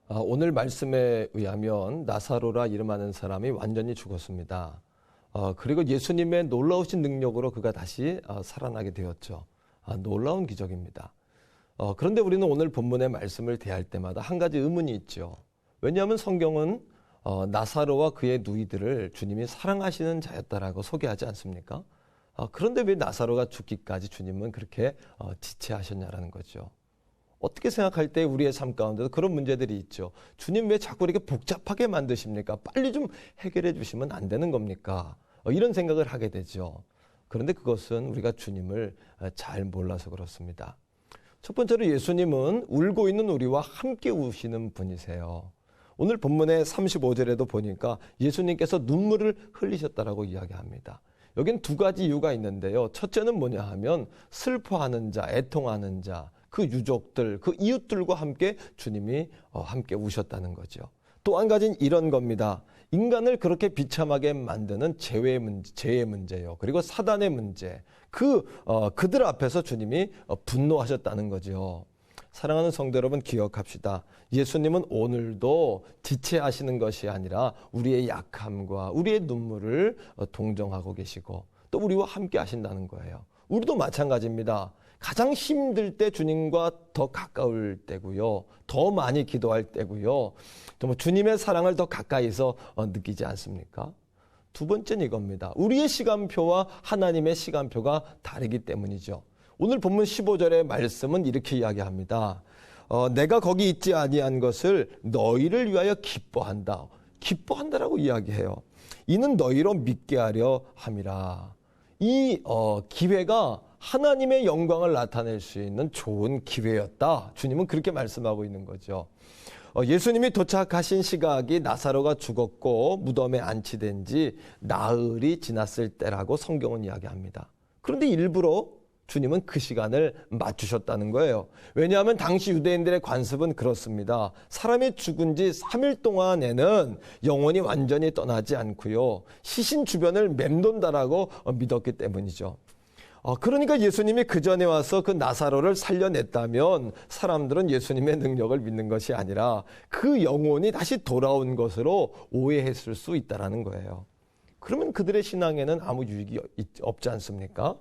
오늘 말씀에 의하면 나사로라 이름하는 사람이 완전히 죽었습니다. 그리고 예수님의 놀라우신 능력으로 그가 다시 살아나게 되었죠. 놀라운 기적입니다. 그런데 우리는 오늘 본문의 말씀을 대할 때마다 한 가지 의문이 있죠. 왜냐하면 성경은 나사로와 그의 누이들을 주님이 사랑하시는 자였다라고 소개하지 않습니까? 그런데 왜 나사로가 죽기까지 주님은 그렇게 지체하셨냐라는 거죠. 어떻게 생각할 때 우리의 삶 가운데도 그런 문제들이 있죠. 주님 왜 자꾸 이렇게 복잡하게 만드십니까? 빨리 좀 해결해 주시면 안 되는 겁니까? 이런 생각을 하게 되죠. 그런데 그것은 우리가 주님을 잘 몰라서 그렇습니다. 첫 번째로 예수님은 울고 있는 우리와 함께 우시는 분이세요. 오늘 본문의 35절에도 보니까 예수님께서 눈물을 흘리셨다라고 이야기합니다. 여긴 두 가지 이유가 있는데요. 첫째는 뭐냐 하면 슬퍼하는 자, 애통하는 자, 그 유족들, 그 이웃들과 함께 주님이 함께 우셨다는 거죠. 또 한 가지는 이런 겁니다. 인간을 그렇게 비참하게 만드는 죄의 문제요. 그리고 사단의 문제. 그들 앞에서 주님이 분노하셨다는 거죠. 사랑하는 성도 여러분, 기억합시다. 예수님은 오늘도 지체하시는 것이 아니라 우리의 약함과 우리의 눈물을 동정하고 계시고 또 우리와 함께 하신다는 거예요. 우리도 마찬가지입니다. 가장 힘들 때 주님과 더 가까울 때고요. 더 많이 기도할 때고요. 정말 주님의 사랑을 더 가까이서 느끼지 않습니까? 두 번째는 이겁니다. 우리의 시간표와 하나님의 시간표가 다르기 때문이죠. 오늘 본문 15절의 말씀은 이렇게 이야기합니다. 내가 거기 있지 아니한 것을 너희를 위하여 기뻐한다. 기뻐한다라고 이야기해요. 이는 너희로 믿게 하려 함이라. 이 기회가 하나님의 영광을 나타낼 수 있는 좋은 기회였다. 주님은 그렇게 말씀하고 있는 거죠. 예수님이 도착하신 시각이 나사로가 죽었고 무덤에 안치된 지 나흘이 지났을 때라고 성경은 이야기합니다. 그런데 일부러 주님은 그 시간을 맞추셨다는 거예요. 왜냐하면 당시 유대인들의 관습은 그렇습니다. 사람이 죽은 지 3일 동안에는 영혼이 완전히 떠나지 않고요. 시신 주변을 맴돈다라고 믿었기 때문이죠. 그러니까 예수님이 그 전에 와서 그 나사로를 살려냈다면 사람들은 예수님의 능력을 믿는 것이 아니라 그 영혼이 다시 돌아온 것으로 오해했을 수 있다는 거예요. 그러면 그들의 신앙에는 아무 유익이 없지 않습니까?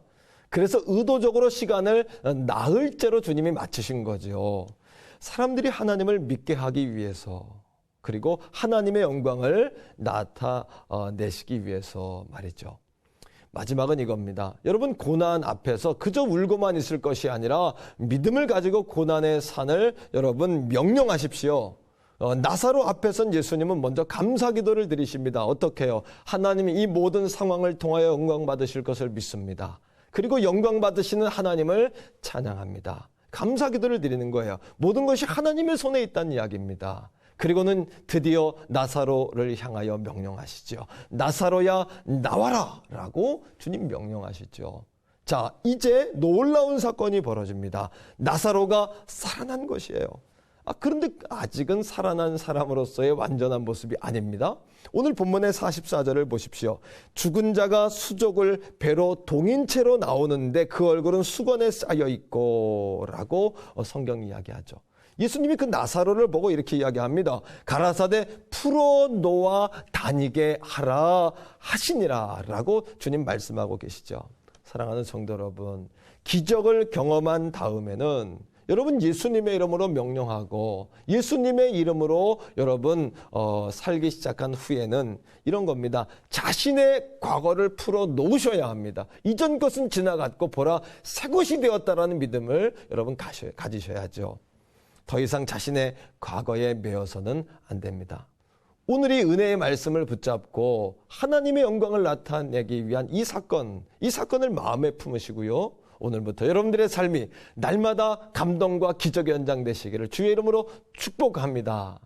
그래서 의도적으로 시간을 나흘째로 주님이 맞추신 거죠. 사람들이 하나님을 믿게 하기 위해서 그리고 하나님의 영광을 나타내시기 위해서 말이죠. 마지막은 이겁니다. 여러분, 고난 앞에서 그저 울고만 있을 것이 아니라 믿음을 가지고 고난의 산을 여러분 명령하십시오. 나사로 앞에선 예수님은 먼저 감사 기도를 드리십니다. 어떻게 해요? 하나님이 이 모든 상황을 통하여 영광 받으실 것을 믿습니다. 그리고 영광 받으시는 하나님을 찬양합니다. 감사 기도를 드리는 거예요. 모든 것이 하나님의 손에 있다는 이야기입니다. 그리고는 드디어 나사로를 향하여 명령하시죠. 나사로야 나와라 라고 주님 명령하시죠. 자, 이제 놀라운 사건이 벌어집니다. 나사로가 살아난 것이에요. 그런데 아직은 살아난 사람으로서의 완전한 모습이 아닙니다. 오늘 본문의 44절을 보십시오. 죽은 자가 수족을 배로 동인 채로 나오는데 그 얼굴은 수건에 쌓여 있고 라고 성경이 이야기하죠. 예수님이 그 나사로를 보고 이렇게 이야기합니다. 가라사대 풀어놓아 다니게 하라 하시니라 라고 주님 말씀하고 계시죠. 사랑하는 성도 여러분, 기적을 경험한 다음에는 여러분 예수님의 이름으로 명령하고 예수님의 이름으로 여러분 살기 시작한 후에는 이런 겁니다. 자신의 과거를 풀어놓으셔야 합니다. 이전 것은 지나갔고 보라 새 것이 되었다라는 믿음을 여러분 가지셔야죠. 더 이상 자신의 과거에 매여서는 안 됩니다. 오늘 이 은혜의 말씀을 붙잡고 하나님의 영광을 나타내기 위한 이 사건을 마음에 품으시고요. 오늘부터 여러분들의 삶이 날마다 감동과 기적의 현장 되시기를 주의 이름으로 축복합니다.